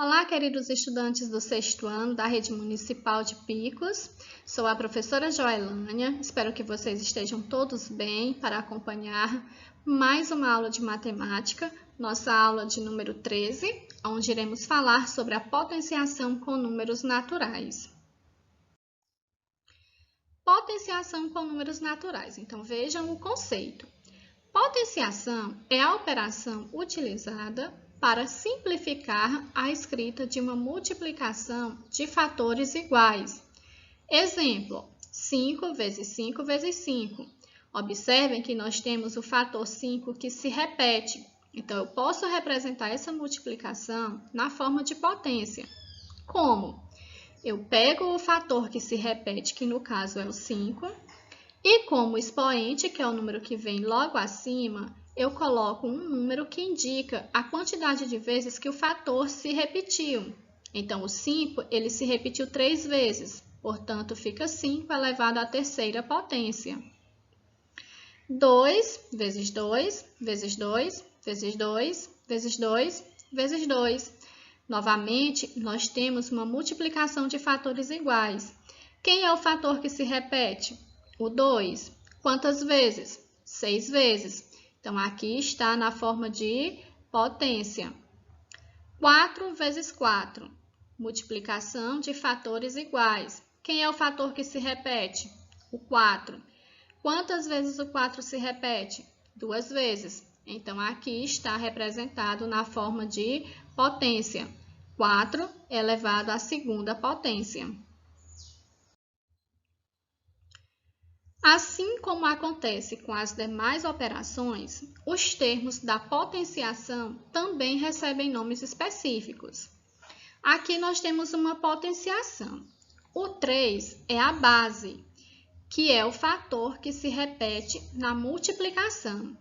Olá, queridos estudantes do 6º ano da Rede Municipal de Picos. Sou a professora Joelânia. Espero que vocês estejam todos bem para acompanhar mais uma aula de matemática, nossa aula de número 13, onde iremos falar sobre a potenciação com números naturais. Potenciação com números naturais. Então, vejam o conceito. Potenciação é a operação utilizada para simplificar a escrita de uma multiplicação de fatores iguais. Exemplo, 5 vezes 5 vezes 5. Observem que nós temos o fator 5 que se repete. Então, eu posso representar essa multiplicação na forma de potência. Como? Eu pego o fator que se repete, que no caso é o 5, e como expoente, que é o número que vem logo acima, eu coloco um número que indica a quantidade de vezes que o fator se repetiu. Então, o 5, ele se repetiu 3 vezes, portanto, fica 5 elevado à terceira potência. 2 vezes 2, vezes 2, vezes 2, vezes 2, vezes 2. Novamente, nós temos uma multiplicação de fatores iguais. Quem é o fator que se repete? O 2. Quantas vezes? 6 vezes. Então, aqui está na forma de potência. 4 vezes 4. Multiplicação de fatores iguais. Quem é o fator que se repete? O 4. Quantas vezes o 4 se repete? 2 vezes. Então, aqui está representado na forma de potência. 4 elevado à segunda potência. Assim como acontece com as demais operações, os termos da potenciação também recebem nomes específicos. Aqui nós temos uma potenciação. O 3 é a base, que é o fator que se repete na multiplicação.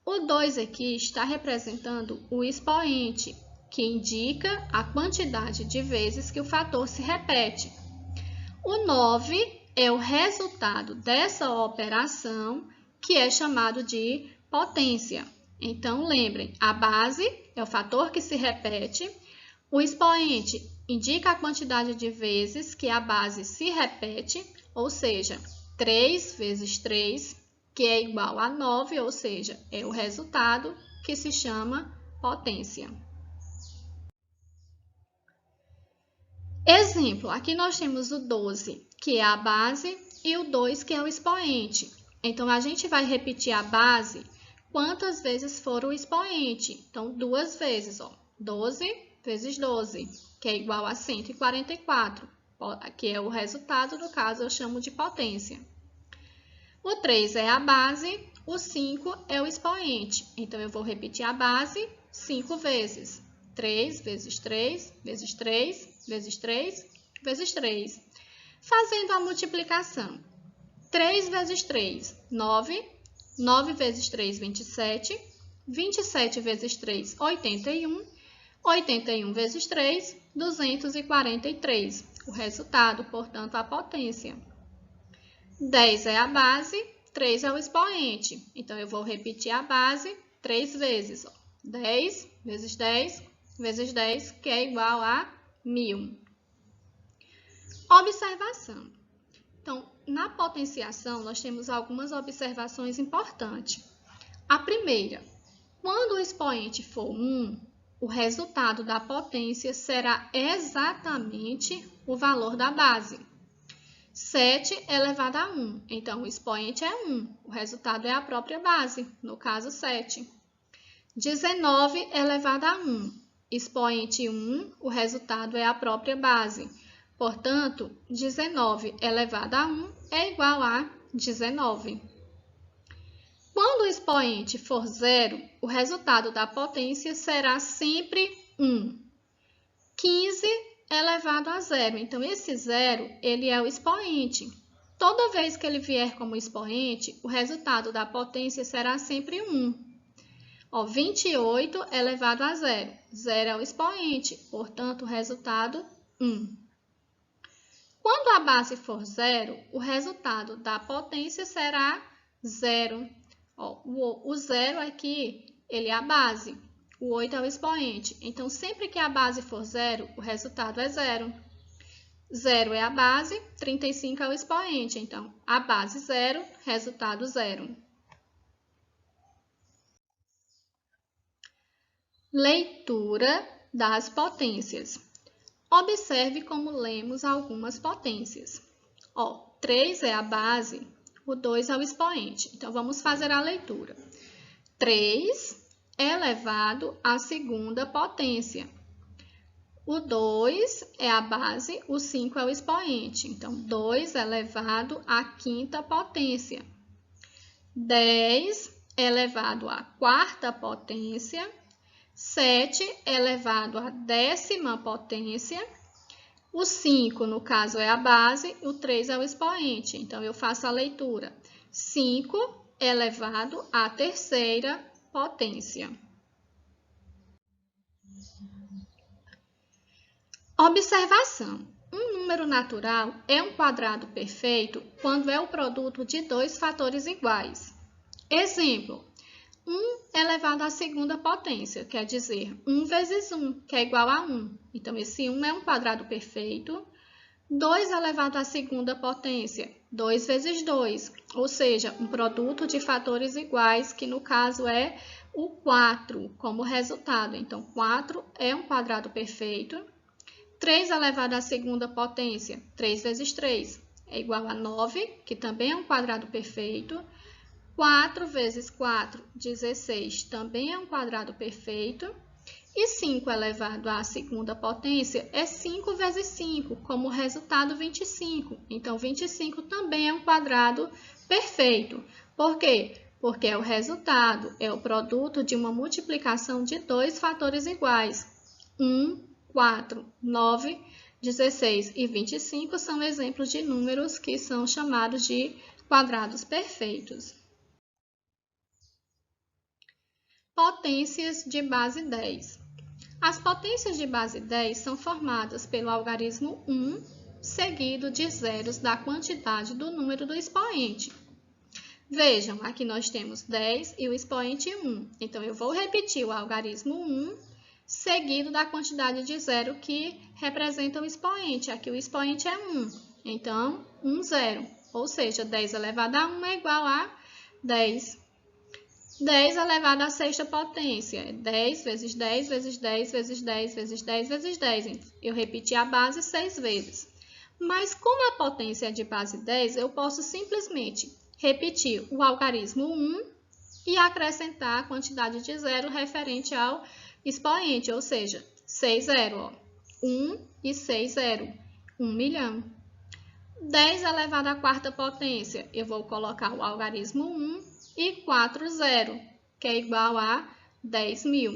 O 2 aqui está representando o expoente, que indica a quantidade de vezes que o fator se repete. O 9 é o resultado dessa operação, que é chamado de potência. Então, lembrem, a base é o fator que se repete, o expoente indica a quantidade de vezes que a base se repete, ou seja, 3 vezes 3, que é igual a 9, ou seja, é o resultado que se chama potência. Exemplo, aqui nós temos o 12, que é a base, e o 2, que é o expoente. Então, a gente vai repetir a base quantas vezes for o expoente. Então, 2 vezes, 12 vezes 12, que é igual a 144, que é o resultado, no caso, eu chamo de potência. O 3 é a base, o 5 é o expoente. Então, eu vou repetir a base 5 vezes. 3 vezes 3, vezes 3, vezes 3, vezes 3. Fazendo a multiplicação. 3 vezes 3, 9. 9 vezes 3, 27. 27 vezes 3, 81. 81 vezes 3, 243. O resultado, portanto, a potência. 10 é a base, 3 é o expoente. Então, eu vou repetir a base 3 vezes. 10 vezes 10 vezes 10, que é igual a 1000. Observação. Então, na potenciação, nós temos algumas observações importantes. A primeira, quando o expoente for 1, o resultado da potência será exatamente o valor da base. 7 elevado a 1, então o expoente é 1, o resultado é a própria base, no caso 7. 19 elevado a 1. Expoente 1, o resultado é a própria base. Portanto, 19 elevado a 1 é igual a 19. Quando o expoente for 0, o resultado da potência será sempre 1. 15 elevado a 0. Então, esse 0, ele é o expoente. Toda vez que ele vier como expoente, o resultado da potência será sempre 1. 28 elevado a 0. 0 é o expoente, portanto, o resultado 1. Quando a base for 0, o resultado da potência será 0. O 0 aqui, ele é a base. O 8 é o expoente. Então, sempre que a base for zero, o resultado é zero. 0 é a base, 35 é o expoente. Então, a base zero, resultado zero. Leitura das potências. Observe como lemos algumas potências. 3 é a base, o 2 é o expoente. Então, vamos fazer a leitura. 3 elevado à segunda potência. O 2 é a base, o 5 é o expoente. Então, 2 elevado à quinta potência. 10 elevado à quarta potência. 7 elevado à décima potência. O 5, no caso, é a base, o 3 é o expoente. Então, eu faço a leitura. 5 elevado à terceira potência. Observação. Um número natural é um quadrado perfeito quando é o produto de dois fatores iguais. Exemplo. 1 elevado à segunda potência, quer dizer, 1 vezes 1, que é igual a 1. Então, esse 1 é um quadrado perfeito. 2 elevado à segunda potência, 2 vezes 2, ou seja, um produto de fatores iguais, que no caso é o 4 como resultado. Então, 4 é um quadrado perfeito. 3 elevado à segunda potência, 3 vezes 3, é igual a 9, que também é um quadrado perfeito. 4 vezes 4, 16, também é um quadrado perfeito. E 5 elevado à segunda potência é 5 vezes 5, como resultado 25. Então, 25 também é um quadrado perfeito. Por quê? Porque é o resultado, é o produto de uma multiplicação de dois fatores iguais. 1, 4, 9, 16 e 25 são exemplos de números que são chamados de quadrados perfeitos. Potências de base 10. As potências de base 10 são formadas pelo algarismo 1, seguido de zeros da quantidade do número do expoente. Vejam, aqui nós temos 10 e o expoente 1. Então, eu vou repetir o algarismo 1, seguido da quantidade de zero que representa o expoente. Aqui o expoente é 1. Então, 1, 0. Ou seja, 10 elevado a 1 é igual a 10. 10 elevado à sexta potência, 10 vezes 10 vezes 10 vezes 10 vezes 10 vezes 10. Eu repeti a base 6 vezes. Mas como a potência é de base 10, eu posso simplesmente repetir o algarismo 1 e acrescentar a quantidade de zero referente ao expoente, ou seja, 6 zero. 1 e 6 zero, 1 milhão. 10 elevado à quarta potência, eu vou colocar o algarismo 1 e 4 zero, que é igual a 10 mil.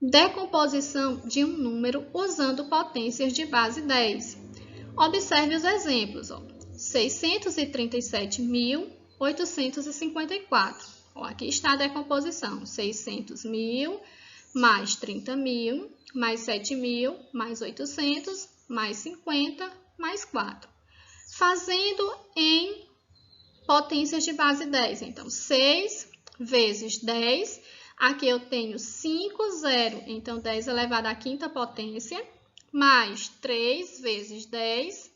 Decomposição de um número usando potências de base 10. Observe os exemplos. 637.854. Aqui está a decomposição. 600.000 mais 30.000 mais 7.000 mais 800 mais 50 mais 4. Fazendo em potências de base 10. Então, 6 vezes 10. Aqui eu tenho 5 zero. Então, 10 elevado à quinta potência. Mais 3 vezes 10.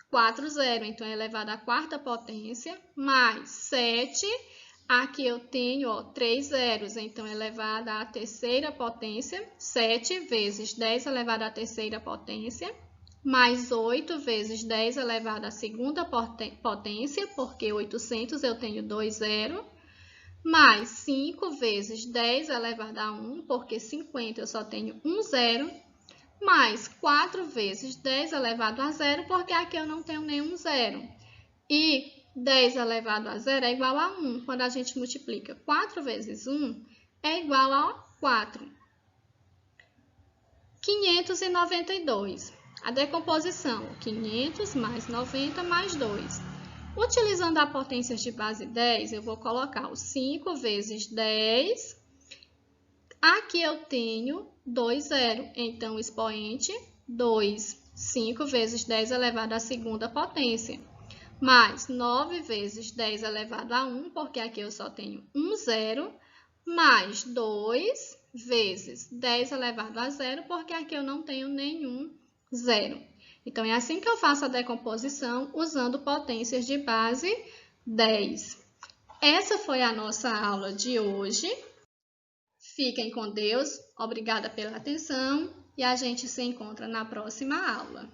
4 zero. Então, é elevado à quarta potência. Mais 7. Aqui eu tenho 3 zeros. Então, é elevado à terceira potência. 7 vezes 10 elevado à terceira potência. Mais 8 vezes 10 elevado à segunda potência, porque 800 eu tenho 2 zero. Mais 5 vezes 10 elevado a 1, porque 50 eu só tenho 1 zero. Mais 4 vezes 10 elevado a 0, porque aqui eu não tenho nenhum zero. E 10 elevado a 0 é igual a 1. Quando a gente multiplica 4 vezes 1, é igual a 4. 592. A decomposição, 500 mais 90 mais 2. Utilizando a potência de base 10, eu vou colocar o 5 vezes 10. Aqui eu tenho 2 zero, então o expoente 2. 5 vezes 10 elevado à segunda potência. mais 9 vezes 10 elevado a 1, porque aqui eu só tenho um zero, mais 2 vezes 10 elevado a 0, porque aqui eu não tenho nenhum zero. Então, é assim que eu faço a decomposição usando potências de base 10. Essa foi a nossa aula de hoje. Fiquem com Deus, obrigada pela atenção e a gente se encontra na próxima aula.